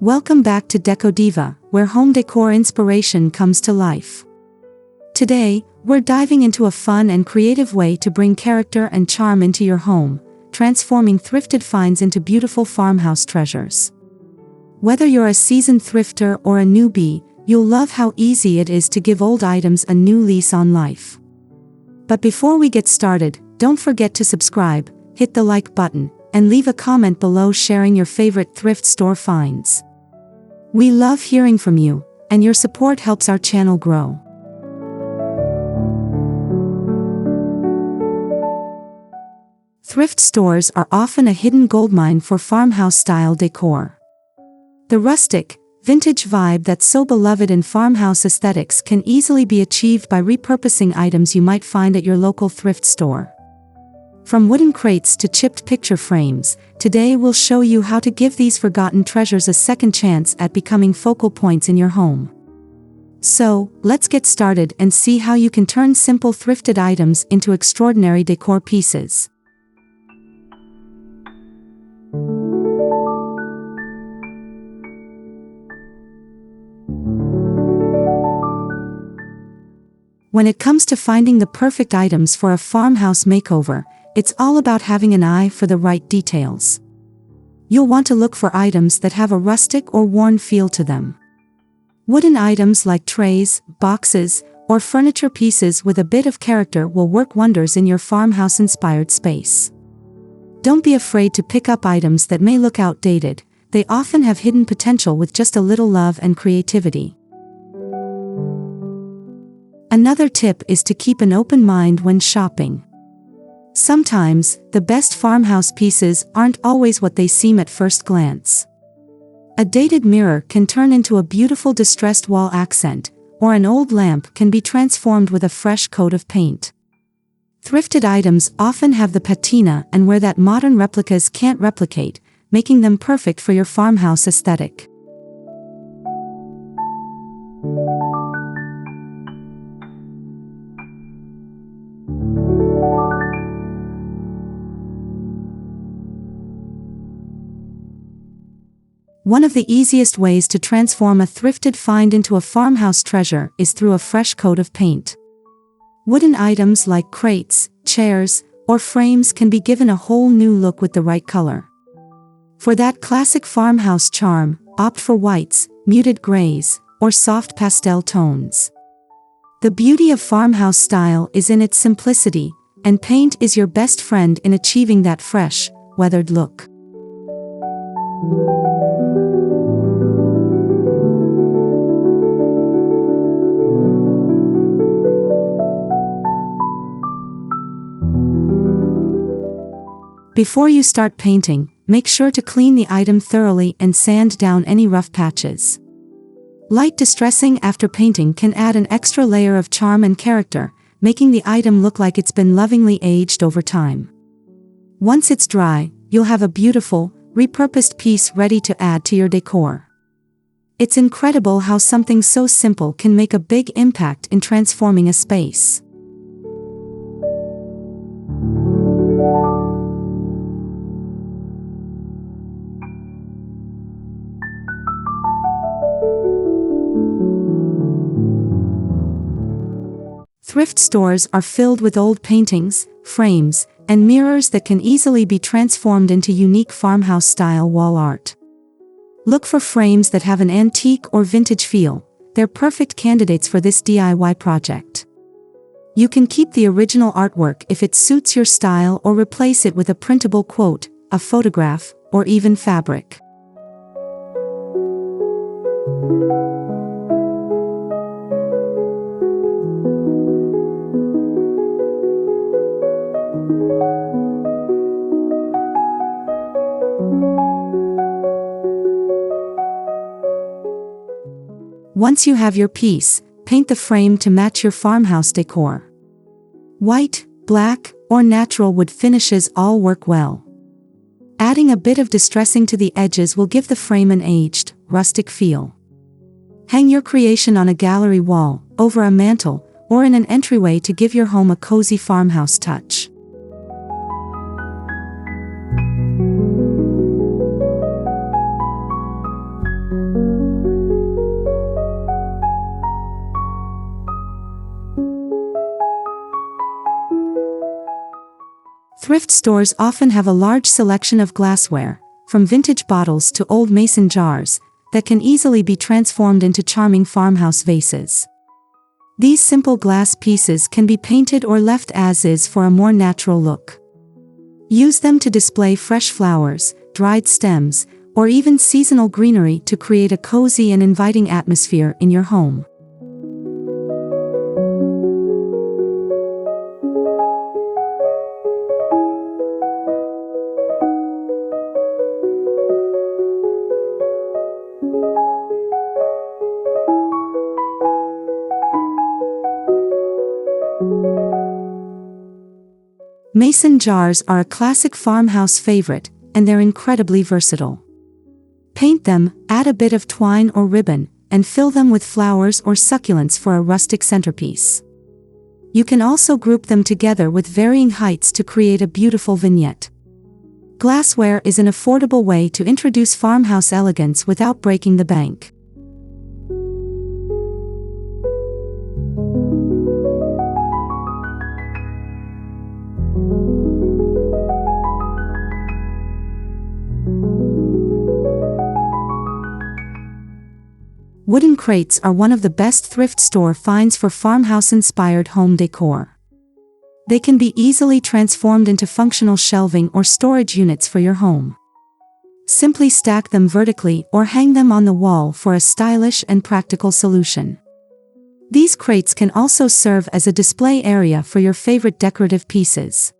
Welcome back to Deco Diva, where home decor inspiration comes to life. Today, we're diving into a fun and creative way to bring character and charm into your home, transforming thrifted finds into beautiful farmhouse treasures. Whether you're a seasoned thrifter or a newbie, you'll love how easy it is to give old items a new lease on life. But before we get started, don't forget to subscribe, hit the like button, and leave a comment below sharing your favorite thrift store finds. We love hearing from you, and your support helps our channel grow. Thrift stores are often a hidden goldmine for farmhouse-style decor. The rustic, vintage vibe that's so beloved in farmhouse aesthetics can easily be achieved by repurposing items you might find at your local thrift store. From wooden crates to chipped picture frames, today we'll show you how to give these forgotten treasures a second chance at becoming focal points in your home. So, let's get started and see how you can turn simple thrifted items into extraordinary decor pieces. When it comes to finding the perfect items for a farmhouse makeover, it's all about having an eye for the right details. You'll want to look for items that have a rustic or worn feel to them. Wooden items like trays, boxes, or furniture pieces with a bit of character will work wonders in your farmhouse-inspired space. Don't be afraid to pick up items that may look outdated. They often have hidden potential with just a little love and creativity. Another tip is to keep an open mind when shopping. Sometimes, the best farmhouse pieces aren't always what they seem at first glance. A dated mirror can turn into a beautiful distressed wall accent, or an old lamp can be transformed with a fresh coat of paint. Thrifted items often have the patina and where that modern replicas can't replicate, making them perfect for your farmhouse aesthetic. One of the easiest ways to transform a thrifted find into a farmhouse treasure is through a fresh coat of paint. Wooden items like crates, chairs, or frames can be given a whole new look with the right color. For that classic farmhouse charm, opt for whites, muted grays, or soft pastel tones. The beauty of farmhouse style is in its simplicity, and paint is your best friend in achieving that fresh, weathered look. Before you start painting, make sure to clean the item thoroughly and sand down any rough patches. Light distressing after painting can add an extra layer of charm and character, making the item look like it's been lovingly aged over time. Once it's dry, you'll have a beautiful, repurposed piece ready to add to your decor. It's incredible how something so simple can make a big impact in transforming a space. Thrift stores are filled with old paintings, frames, and mirrors that can easily be transformed into unique farmhouse-style wall art. Look for frames that have an antique or vintage feel. They're perfect candidates for this DIY project. You can keep the original artwork if it suits your style or replace it with a printable quote, a photograph, or even fabric. Once you have your piece, paint the frame to match your farmhouse decor. White, black, or natural wood finishes all work well. Adding a bit of distressing to the edges will give the frame an aged, rustic feel. Hang your creation on a gallery wall, over a mantel, or in an entryway to give your home a cozy farmhouse touch. Thrift stores often have a large selection of glassware, from vintage bottles to old mason jars, that can easily be transformed into charming farmhouse vases. These simple glass pieces can be painted or left as is for a more natural look. Use them to display fresh flowers, dried stems, or even seasonal greenery to create a cozy and inviting atmosphere in your home. Mason jars are a classic farmhouse favorite, and they're incredibly versatile. Paint them, add a bit of twine or ribbon, and fill them with flowers or succulents for a rustic centerpiece. You can also group them together with varying heights to create a beautiful vignette. Glassware is an affordable way to introduce farmhouse elegance without breaking the bank. Wooden crates are one of the best thrift store finds for farmhouse-inspired home decor. They can be easily transformed into functional shelving or storage units for your home. Simply stack them vertically or hang them on the wall for a stylish and practical solution. These crates can also serve as a display area for your favorite decorative pieces.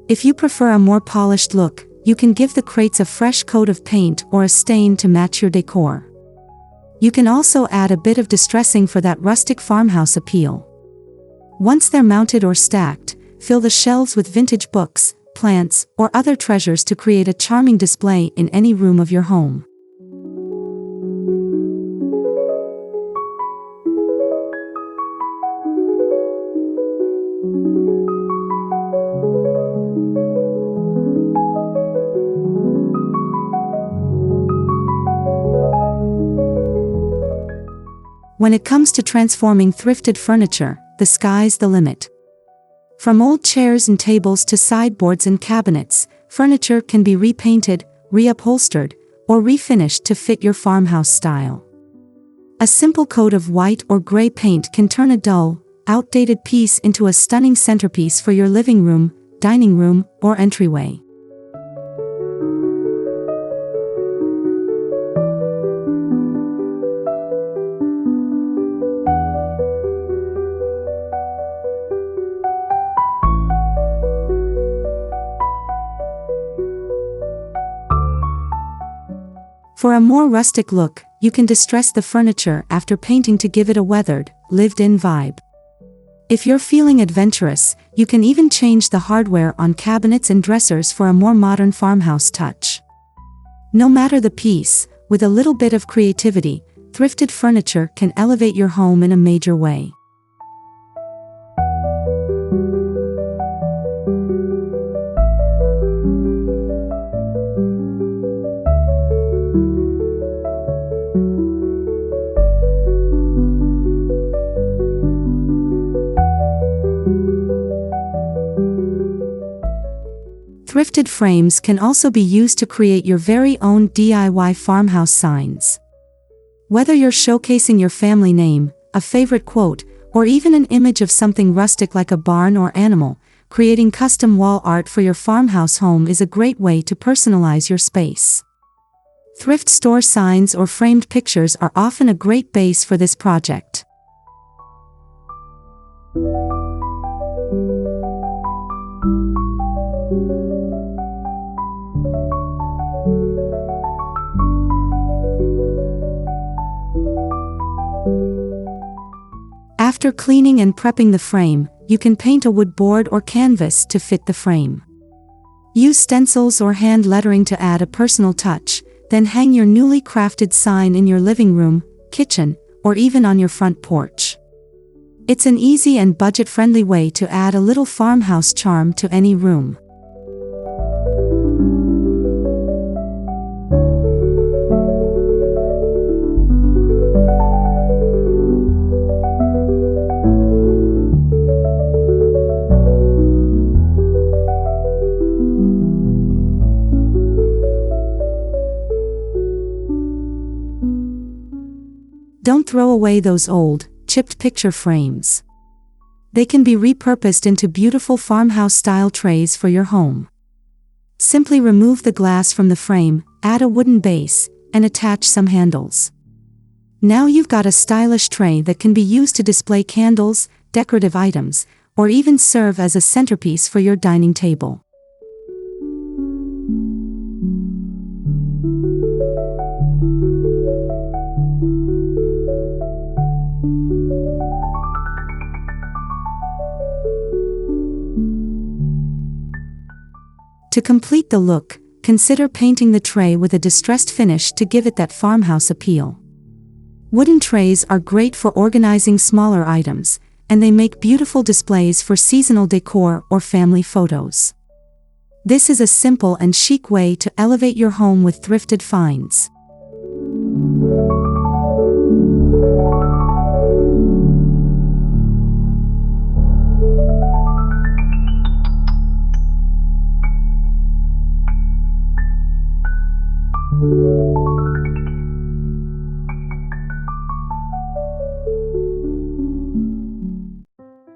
If you prefer a more polished look, you can give the crates a fresh coat of paint or a stain to match your decor. You can also add a bit of distressing for that rustic farmhouse appeal. Once they're mounted or stacked, fill the shelves with vintage books, plants, or other treasures to create a charming display in any room of your home. When it comes to transforming thrifted furniture, the sky's the limit. From old chairs and tables to sideboards and cabinets, furniture can be repainted, reupholstered, or refinished to fit your farmhouse style. A simple coat of white or gray paint can turn a dull, outdated piece into a stunning centerpiece for your living room, dining room, or entryway. For a more rustic look, you can distress the furniture after painting to give it a weathered, lived-in vibe. If you're feeling adventurous, you can even change the hardware on cabinets and dressers for a more modern farmhouse touch. No matter the piece, with a little bit of creativity, thrifted furniture can elevate your home in a major way. Thrifted frames can also be used to create your very own DIY farmhouse signs. Whether you're showcasing your family name, a favorite quote, or even an image of something rustic like a barn or animal, creating custom wall art for your farmhouse home is a great way to personalize your space. Thrift store signs or framed pictures are often a great base for this project. After cleaning and prepping the frame, you can paint a wood board or canvas to fit the frame. Use stencils or hand lettering to add a personal touch, then hang your newly crafted sign in your living room, kitchen, or even on your front porch. It's an easy and budget-friendly way to add a little farmhouse charm to any room. Don't throw away those old, chipped picture frames. They can be repurposed into beautiful farmhouse-style trays for your home. Simply remove the glass from the frame, add a wooden base, and attach some handles. Now you've got a stylish tray that can be used to display candles, decorative items, or even serve as a centerpiece for your dining table. To complete the look, consider painting the tray with a distressed finish to give it that farmhouse appeal. Wooden trays are great for organizing smaller items, and they make beautiful displays for seasonal decor or family photos. This is a simple and chic way to elevate your home with thrifted finds.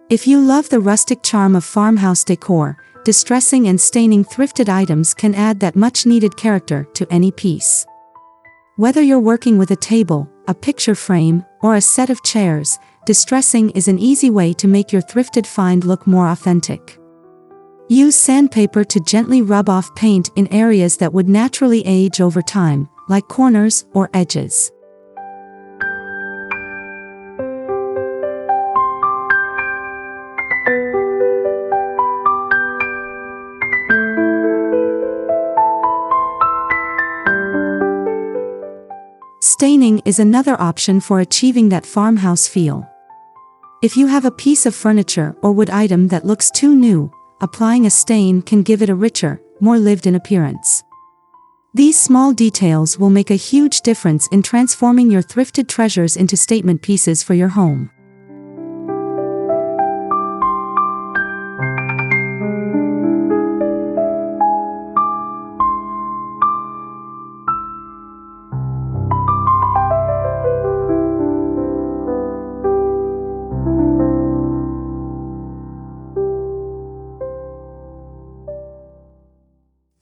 If you love the rustic charm of farmhouse decor, distressing and staining thrifted items can add that much-needed character to any piece. Whether you're working with a table, a picture frame, or a set of chairs, distressing is an easy way to make your thrifted find look more authentic. Use sandpaper to gently rub off paint in areas that would naturally age over time, like corners or edges. Staining is another option for achieving that farmhouse feel. If you have a piece of furniture or wood item that looks too new, applying a stain can give it a richer, more lived-in appearance. These small details will make a huge difference in transforming your thrifted treasures into statement pieces for your home.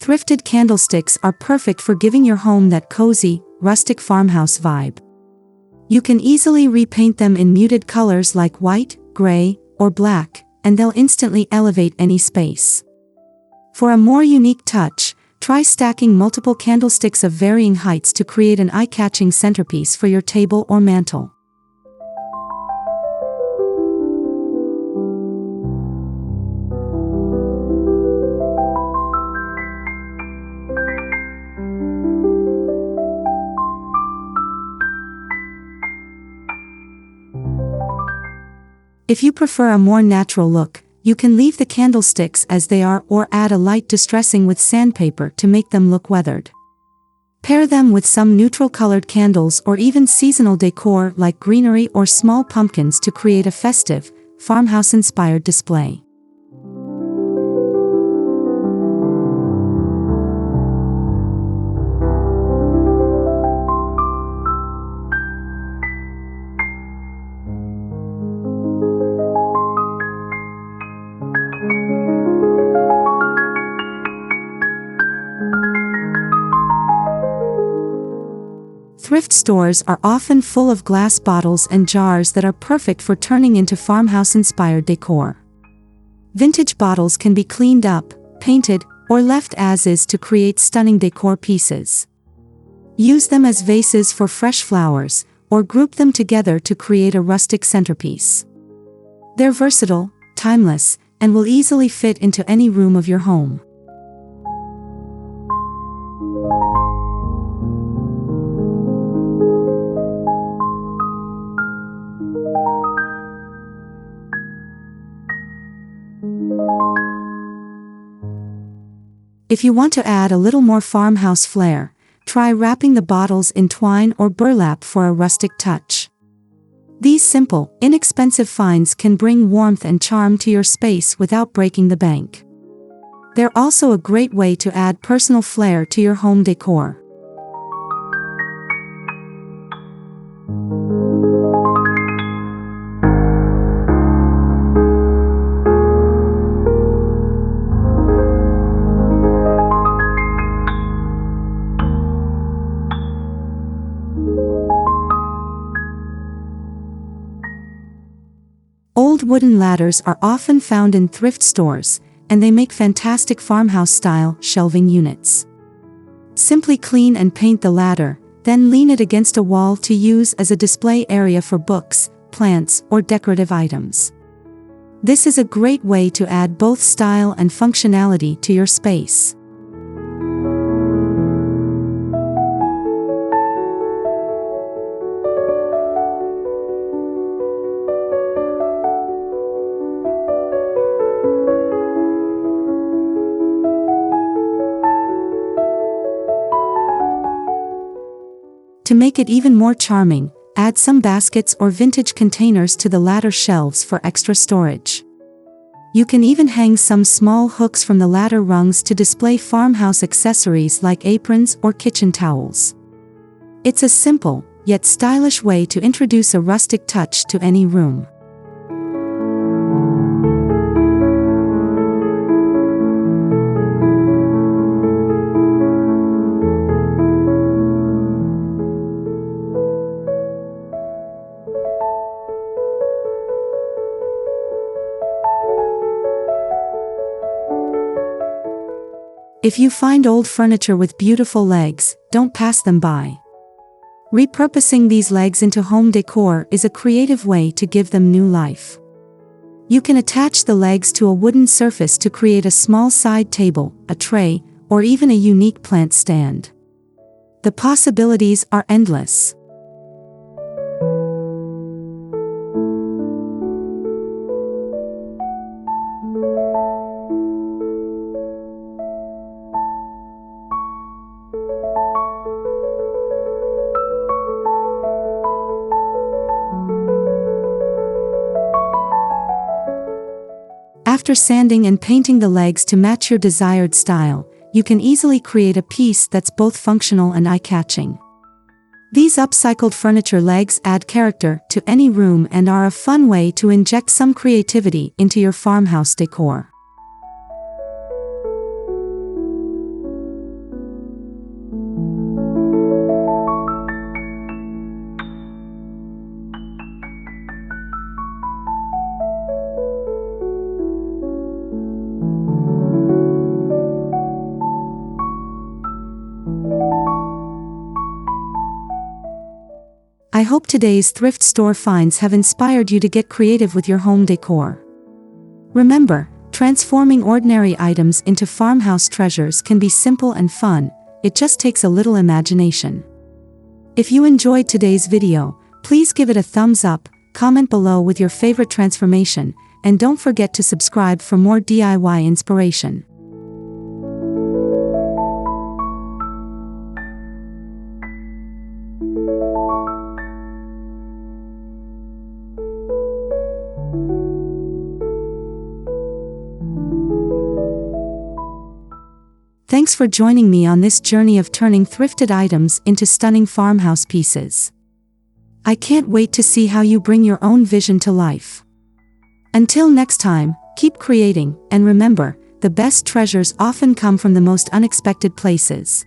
Thrifted candlesticks are perfect for giving your home that cozy, rustic farmhouse vibe. You can easily repaint them in muted colors like white, gray, or black, and they'll instantly elevate any space. For a more unique touch, try stacking multiple candlesticks of varying heights to create an eye-catching centerpiece for your table or mantel. If you prefer a more natural look, you can leave the candlesticks as they are or add a light distressing with sandpaper to make them look weathered. Pair them with some neutral-colored candles or even seasonal decor like greenery or small pumpkins to create a festive, farmhouse-inspired display. Thrift stores are often full of glass bottles and jars that are perfect for turning into farmhouse-inspired decor. Vintage bottles can be cleaned up, painted, or left as is to create stunning decor pieces. Use them as vases for fresh flowers, or group them together to create a rustic centerpiece. They're versatile, timeless, and will easily fit into any room of your home. If you want to add a little more farmhouse flair, try wrapping the bottles in twine or burlap for a rustic touch. These simple, inexpensive finds can bring warmth and charm to your space without breaking the bank. They're also a great way to add personal flair to your home decor. Old wooden ladders are often found in thrift stores, and they make fantastic farmhouse-style shelving units. Simply clean and paint the ladder, then lean it against a wall to use as a display area for books, plants, or decorative items. This is a great way to add both style and functionality to your space. To make it even more charming, add some baskets or vintage containers to the ladder shelves for extra storage. You can even hang some small hooks from the ladder rungs to display farmhouse accessories like aprons or kitchen towels. It's a simple, yet stylish way to introduce a rustic touch to any room. If you find old furniture with beautiful legs, don't pass them by. Repurposing these legs into home decor is a creative way to give them new life. You can attach the legs to a wooden surface to create a small side table, a tray, or even a unique plant stand. The possibilities are endless. After sanding and painting the legs to match your desired style, you can easily create a piece that's both functional and eye-catching. These upcycled furniture legs add character to any room and are a fun way to inject some creativity into your farmhouse decor. I hope today's thrift store finds have inspired you to get creative with your home decor. Remember, transforming ordinary items into farmhouse treasures can be simple and fun, it just takes a little imagination. If you enjoyed today's video, please give it a thumbs up, comment below with your favorite transformation, and don't forget to subscribe for more DIY inspiration. Thanks for joining me on this journey of turning thrifted items into stunning farmhouse pieces. I can't wait to see how you bring your own vision to life. Until next time, keep creating, and remember, the best treasures often come from the most unexpected places.